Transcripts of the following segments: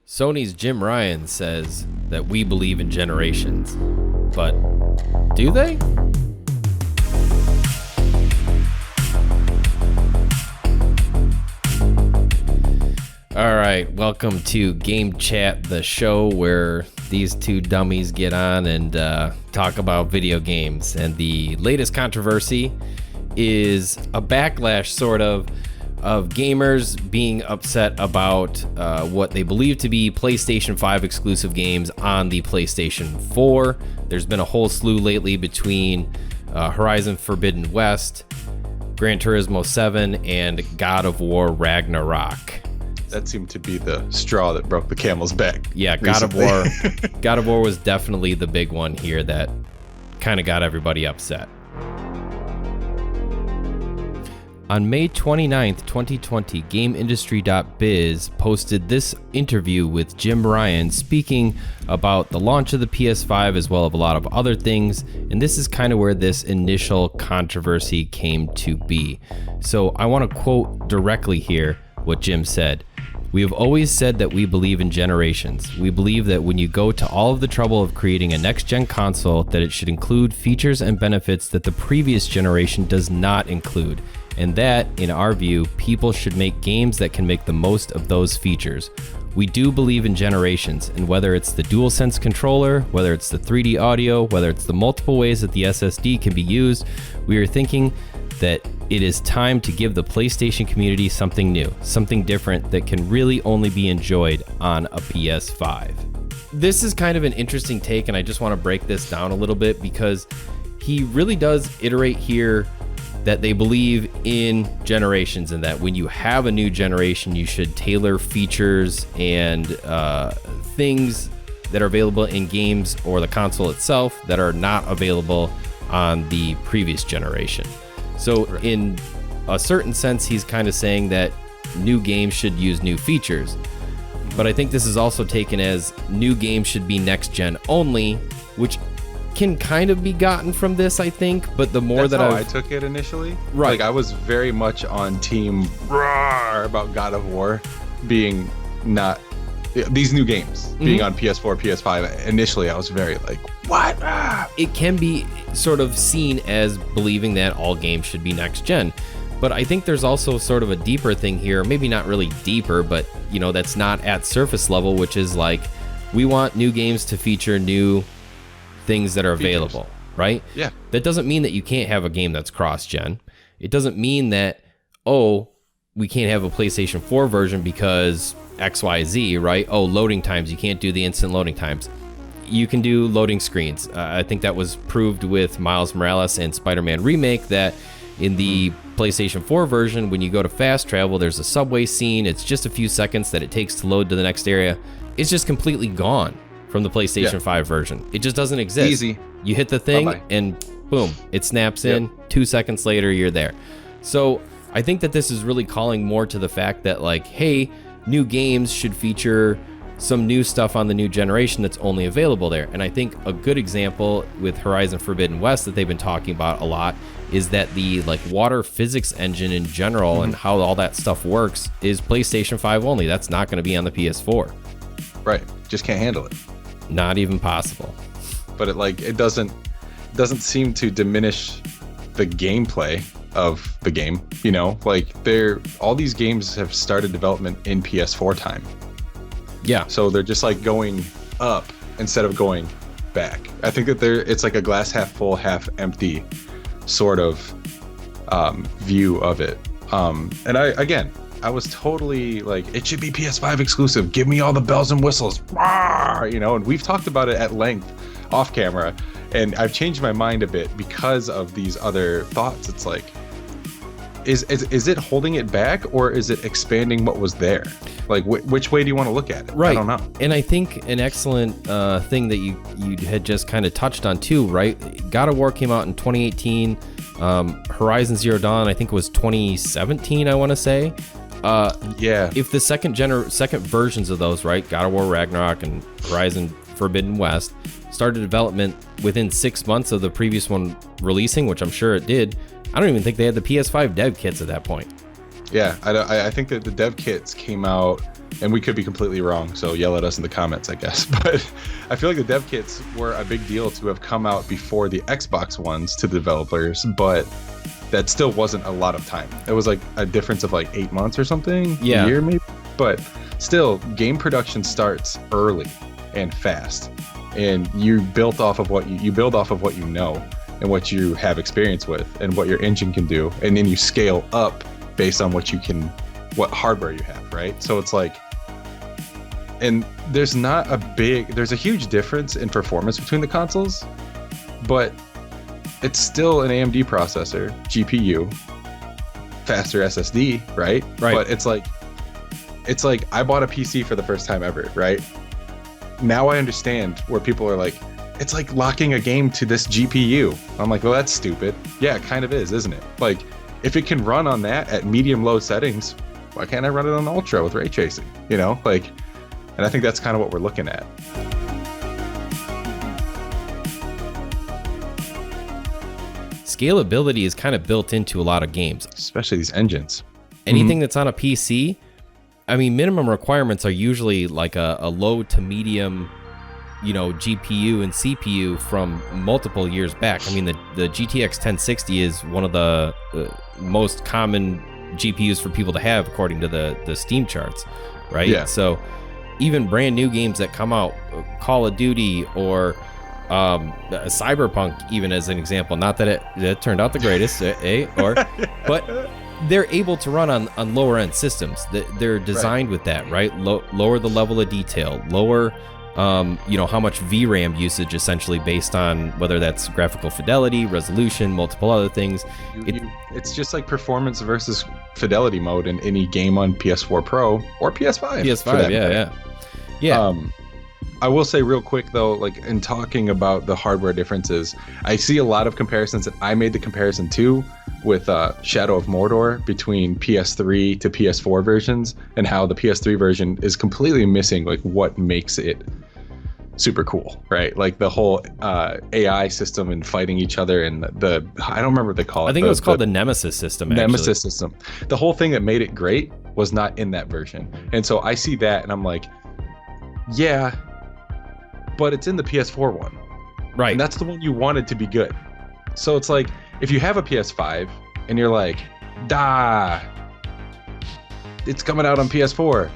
Sony's Jim Ryan says that we believe in generations, but do they? All right, welcome to Game Chat, the show where these two dummies get on and talk about video games. And the latest controversy is a backlash, sort of gamers being upset about what they believe to be PlayStation 5 exclusive games on the PlayStation 4. There's been a whole slew lately between Horizon Forbidden West, Gran Turismo 7, and God of War Ragnarok. That seemed to be the straw that broke the camel's back. Yeah, God of War was definitely the big one here that kind of got everybody upset. On May 29th, 2020, GameIndustry.biz posted this interview with Jim Ryan speaking about the launch of the PS5 as well as a lot of other things, and this is kind of where this initial controversy came to be. So I want to quote directly here what Jim said. "We have always said that we believe in generations. We believe that when you go to all of the trouble of creating a next-gen console, that it should include features and benefits that the previous generation does not include. And that, in our view, people should make games that can make the most of those features. We do believe in generations, and whether it's the DualSense controller, whether it's the 3D audio, whether it's the multiple ways that the SSD can be used, we are thinking that it is time to give the PlayStation community something new, something different that can really only be enjoyed on a PS5. This is kind of an interesting take, and I just want to break this down a little bit because he really does iterate here that they believe in generations and that when you have a new generation, you should tailor features and things that are available in games or the console itself that are not available on the previous generation. So in a certain sense, he's kind of saying that new games should use new features. But I think this is also taken as new games should be next gen only, which can kind of be gotten from this, I think. But the more That's how I took it initially. Right. Like I was very much on team roar about God of War being not these new games being on PS4, PS5. Initially, I was very like, what? It can be sort of seen as believing that all games should be next gen. But I think there's also sort of a deeper thing here, maybe not really deeper, but you know, that's not at surface level, which is like, we want new games to feature new things that are available, right? Yeah. That doesn't mean that you can't have a game that's cross-gen. It doesn't mean that, oh, we can't have a PlayStation 4 version because XYZ, right? Oh, loading times, you can't do the instant loading times. You can do loading screens. I think that was proved with Miles Morales and Spider-Man Remake, that in the PlayStation 4 version, when you go to fast travel, there's a subway scene. It's just a few seconds that it takes to load to the next area. It's just completely gone from the PlayStation 5 version. It just doesn't exist. Easy. You hit the thing Bye-bye. and boom, it snaps in. 2 seconds later, you're there. So I think that this is really calling more to the fact that like, hey, new games should feature some new stuff on the new generation that's only available there. And I think a good example with Horizon Forbidden West that they've been talking about a lot is that the like water physics engine in general and how all that stuff works is PlayStation 5 only. That's not going to be on the PS4. Right. Just can't handle it. Not even possible. But it doesn't seem to diminish the gameplay of the game, you know? Like all these games have started development in PS4 time. Yeah. So they're just like going up instead of going back. I think that it's like a glass half full, half empty sort of view of it. And I was totally like, it should be PS5 exclusive. Give me all the bells and whistles, you know. And we've talked about it at length off camera, and I've changed my mind a bit because of these other thoughts. It's like, is it holding it back, or is it expanding what was there? Like, which way do you want to look at it? Right. I don't know. And I think an excellent thing that you had just kind of touched on too, right? God of War came out in 2018. Horizon Zero Dawn, I think, was 2017, I want to say. If the second versions of those, right, God of War Ragnarok and Horizon Forbidden West, started development within 6 months of the previous one releasing, which I'm sure it did, I don't even think they had the PS5 dev kits at that point. Yeah, I think that the dev kits came out and we could be completely wrong, so yell at us in the comments, I guess. But I feel like the dev kits were a big deal to have come out before the Xbox ones to the developers, but that still wasn't a lot of time. It was like a difference of like 8 months or something, Yeah. a year maybe. But still, game production starts early and fast, and you build off of what you know and what you have experience with and what your engine can do, and then you scale up based on what hardware you have, right? So it's like, and there's a huge difference in performance between the consoles, but it's still an AMD processor, GPU, faster SSD, right? But it's like I bought a PC for the first time ever, right? Now I understand where people are like, it's like locking a game to this GPU. I'm like, well, that's stupid. Yeah, it kind of is, isn't it? Like, if it can run on that at medium-low settings, why can't I run it on ultra with ray tracing? You know, like, and I think that's kind of what we're looking at. Scalability is kind of built into a lot of games, especially these engines. Anything that's on a PC, I mean, minimum requirements are usually like a low to medium, GPU and CPU from multiple years back. I mean, the GTX 1060 is one of the most common GPUs for people to have according to the Steam charts, right? Yeah. So even brand new games that come out, Call of Duty or Cyberpunk, even as an example, not that it turned out the greatest, but they're able to run on lower end systems. They're designed with that, right? Lower the level of detail, lower how much VRAM usage, essentially based on whether that's graphical fidelity, resolution, multiple other things. It's just like performance versus fidelity mode in any game on PS4 Pro or PS5. PS5, yeah. I will say real quick though, like in talking about the hardware differences, I see a lot of comparisons that I made the comparison to with Shadow of Mordor between PS3 to PS4 versions, and how the PS3 version is completely missing like what makes it super cool, right? Like the whole AI system and fighting each other, and I don't remember what they call it. I think it was called the NEMESIS system. NEMESIS system. The whole thing that made it great was not in that version, and so I see that and I'm like, yeah, but it's in the PS4 one, right? And that's the one you wanted to be good. So it's like, if you have a PS5 and you're like, it's coming out on PS4,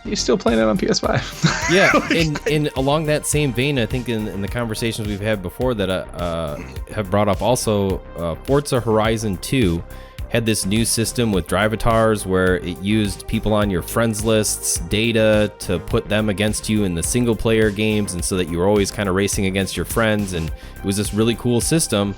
you're still playing it on PS5. Yeah, and along that same vein, I think in the conversations we've had before that have brought up also, Forza Horizon 2 had this new system with drivatars where it used people on your friends lists data to put them against you in the single player games, and so that you were always kind of racing against your friends, and it was this really cool system.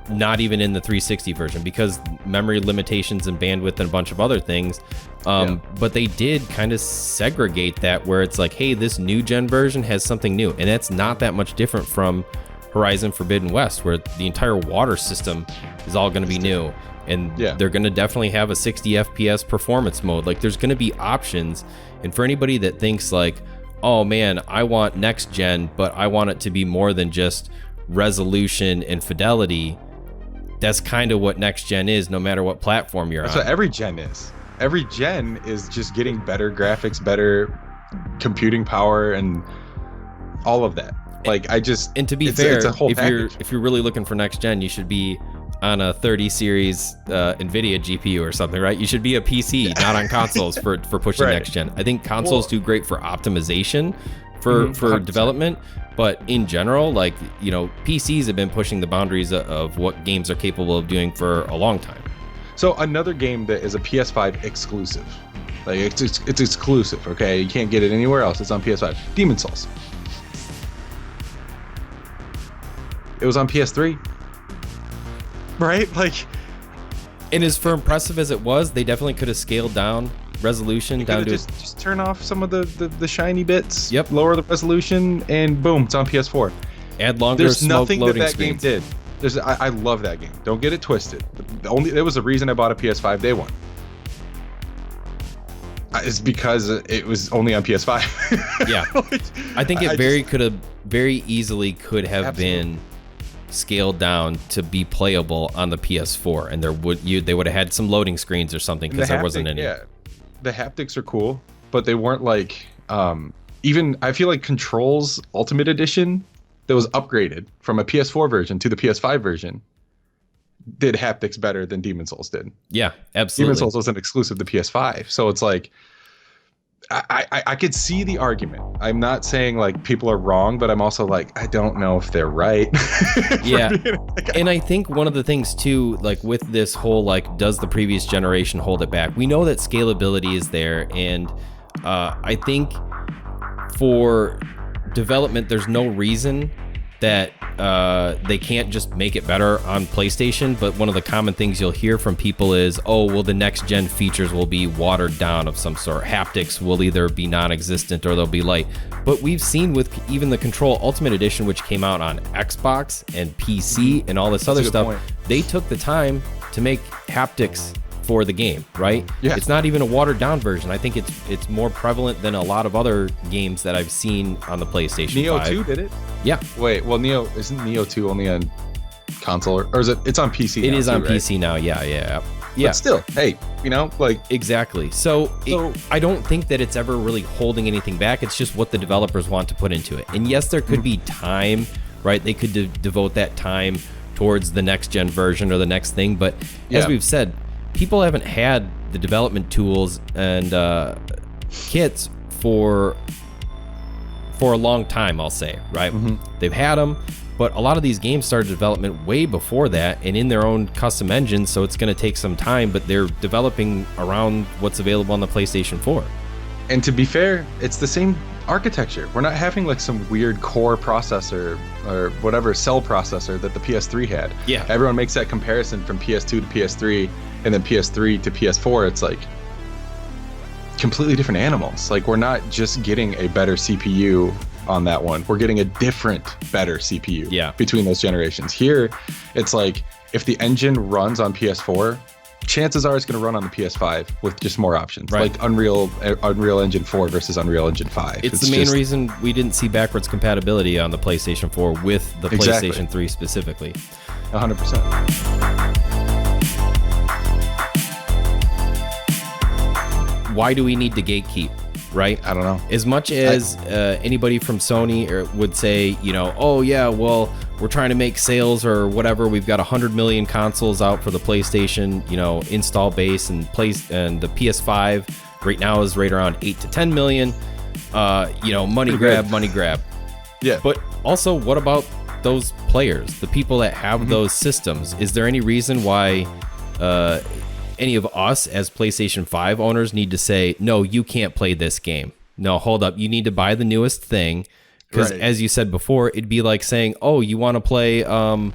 Not even in the 360 version because memory limitations and bandwidth and a bunch of other things. But they did kind of segregate that, where it's like, hey, this new gen version has something new, and that's not that much different from Horizon Forbidden West, where the entire water system is all going to be new, and they're going to definitely have a 60 FPS performance mode. Like, there's going to be options, and for anybody that thinks like, oh man, I want next gen, but I want it to be more than just resolution and fidelity. That's kind of what next gen is, no matter what platform you're on. That's what every gen is. Every gen is just getting better graphics, better computing power, and all of that. Like, and to be fair, it's a whole package. If you're really looking for next gen, you should be on a 30 series NVIDIA GPU or something, right? You should be a PC, not on consoles for pushing next gen. I think consoles do great for optimization for development. But in general, like, PCs have been pushing the boundaries of what games are capable of doing for a long time. So another game that is a PS5 exclusive, like it's exclusive, okay? You can't get it anywhere else. It's on PS5. Demon's Souls. It was on PS3, right? Like, and as for impressive as it was, they definitely could have scaled down resolution down to just turn off some of the shiny bits. Yep. Lower the resolution, and boom, it's on PS4. Add longer. There's nothing loading that screens. game did. I love that game. Don't get it twisted. There was a reason I bought a PS5 day one. It's because it was only on PS5. Yeah, I think it very easily could have been scaled down to be playable on the PS4, and they would have had some loading screens or something, because there wasn't any. Yeah. The haptics are cool. but they weren't like even I feel like Control's Ultimate Edition that was upgraded from a PS4 version to the PS5 version did haptics better than Demon's Souls did. Yeah, absolutely. Demon's Souls wasn't exclusive to PS5, so it's like I could see the argument. I'm not saying like people are wrong, but I'm also like, I don't know if they're right. Yeah. And I think one of the things too, like with this whole, like, does the previous generation hold it back? We know that scalability is there. And I think for development, there's no reason that they can't just make it better on PlayStation. But one of the common things you'll hear from people is, oh, well, the next gen features will be watered down of some sort. Haptics will either be non-existent or they'll be light. But we've seen with even the Control Ultimate Edition, which came out on Xbox and PC and all this other stuff, they took the time to make haptics for the game, right? Yeah. It's not even a watered down version. I think it's more prevalent than a lot of other games that I've seen on the PlayStation 5. Neo 2 did it? Yeah. Wait, well, isn't Neo 2 only on console, or is it? It's on PC. It is on right? PC now. Yeah. But still, hey, like exactly. So I don't think that it's ever really holding anything back. It's just what the developers want to put into it. And yes, there could be time, right? They could devote that time towards the next gen version or the next thing. But as we've said, people haven't had the development tools and kits for a long time, I'll say, right? They've had them, but a lot of these games started development way before that and in their own custom engines, so it's going to take some time, but they're developing around what's available on the PlayStation 4. And to be fair, it's the same architecture. We're not having like some weird core processor or whatever cell processor that the PS3 had. Yeah. Everyone makes that comparison from PS2 to PS3 and then PS3 to PS4. It's like completely different animals. Like, we're not just getting a better CPU on that one. We're getting a different, better CPU between those generations. Here, it's like if the engine runs on PS4, chances are it's going to run on the PS5 with just more options, like Unreal Engine 4 versus Unreal Engine 5. It's the main reason we didn't see backwards compatibility on the PlayStation 4 with the PlayStation 3 specifically. 100%. Why do we need to gatekeep, right? I don't know. As much as anybody from Sony would say, oh yeah, well, we're trying to make sales or whatever. We've got 100 million consoles out for the PlayStation, install base, and the PS5 right now is right around 8 to 10 million. Money grab. Yeah. But also, what about those players, the people that have those systems? Is there any reason why any of us as PlayStation 5 owners need to say, no, you can't play this game? No, hold up. You need to buy the newest thing. Because as you said before, it'd be like saying, oh, you want to play, or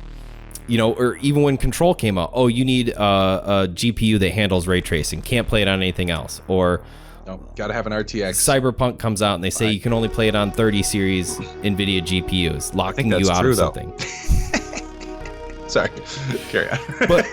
even when Control came out, oh, you need a GPU that handles ray tracing. Can't play it on anything else. Or no, gotta have an RTX. Cyberpunk comes out and they say you can only play it on 30 series NVIDIA GPUs, locking you out of something. Sorry, carry on. But,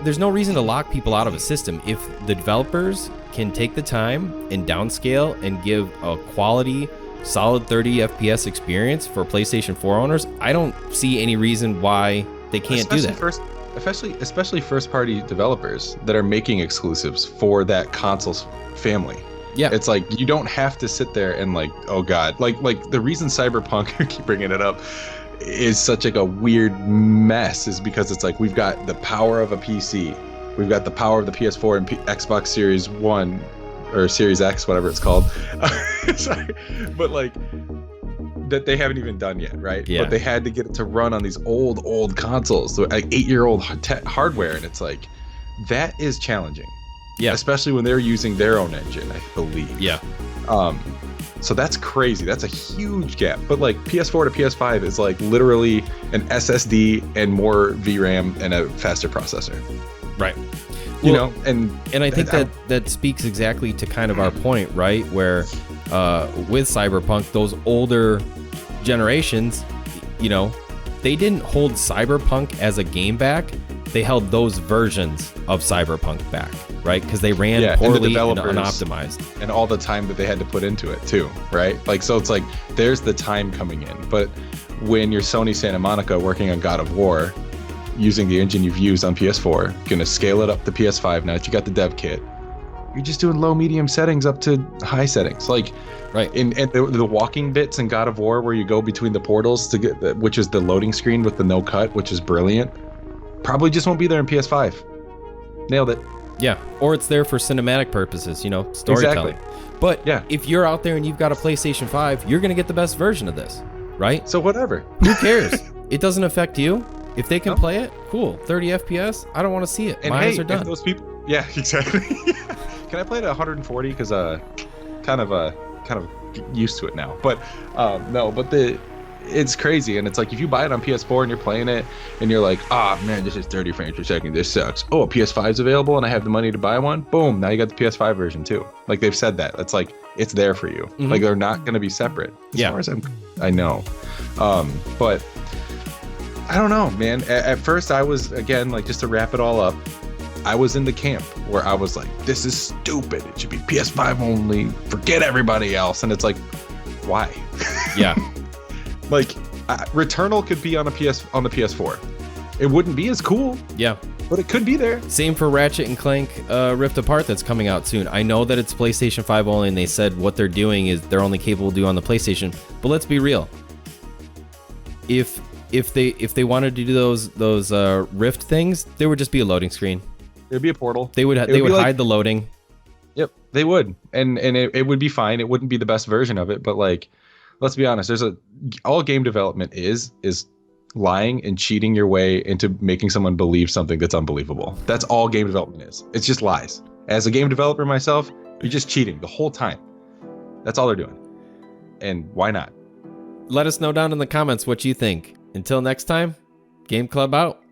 there's no reason to lock people out of a system. If the developers can take the time and downscale and give a quality, solid 30 FPS experience for PlayStation 4 owners, I don't see any reason why they can't do that. Especially first-party developers that are making exclusives for that console's family. Yeah, it's like you don't have to sit there and like, oh god, like the reason Cyberpunk, I keep bringing it up, is such like a weird mess is because it's like we've got the power of a PC, we've got the power of the PS4 and Xbox Series 1 or Series X, whatever it's called. Sorry, but like that they haven't even done yet, right? Yeah. But they had to get it to run on these old consoles, so like 8-year-old hardware, and it's like that is challenging. Yeah, especially when they're using their own engine, I believe. Yeah. So that's crazy. That's a huge gap. But like PS4 to PS5 is like literally an SSD and more VRAM and a faster processor. Right. And I think that speaks exactly to kind of our point, right? Where with Cyberpunk, those older generations, they didn't hold Cyberpunk as a game back. They held those versions of Cyberpunk back, right? Because they ran poorly and unoptimized. And all the time that they had to put into it too, right? Like, so it's like, there's the time coming in. But when you're Sony Santa Monica working on God of War, using the engine you've used on PS4, gonna scale it up to PS5 now that you got the dev kit, you're just doing low, medium settings up to high settings. Like, Right. and the walking bits in God of War where you go between the portals to get which is the loading screen with the no cut, which is brilliant. Probably just won't be there in PS5. Nailed it. Yeah, or it's there for cinematic purposes, you know, storytelling. Exactly. But Yeah. if you're out there and you've got a PlayStation 5, you're going to get the best version of this, right? So whatever. Who cares? It doesn't affect you. If they can No. play it, cool. 30 FPS, I don't want to see it. And My hey, eyes are done. if those people, yeah, exactly. Can I play it at 140? Because kind of used to it now. But no, but it's crazy, and it's like if you buy it on PS4 and you're playing it, and you're like, ah, man, this is 30 frames per second. This sucks. Oh, a PS5 is available, and I have the money to buy one. Boom! Now you got the PS5 version too. Like they've said that. It's like it's there for you. Mhm. Like they're not going to be separate. As Yeah. far as I know, but. I don't know, man. At first, I was, again, like, just to wrap it all up, I was in the camp where I was like, this is stupid. It should be PS5 only. Forget everybody else. And it's like, why? Yeah. Like, Returnal could be on the PS4. It wouldn't be as cool, Yeah. but it could be there. Same for Ratchet and Clank Rift Apart that's coming out soon. I know that it's PlayStation 5 only, and they said what they're doing is they're only capable of doing on the PlayStation. But let's be real. If they wanted to do those Rift things, there would just be a loading screen. There'd be a portal. They would hide the loading. Yep, they would, and it would be fine. It wouldn't be the best version of it, but like, let's be honest. All game development is lying and cheating your way into making someone believe something that's unbelievable. That's all game development is. It's just lies. As a game developer myself, you're just cheating the whole time. That's all they're doing, and why not? Let us know down in the comments what you think. Until next time, Game Club out.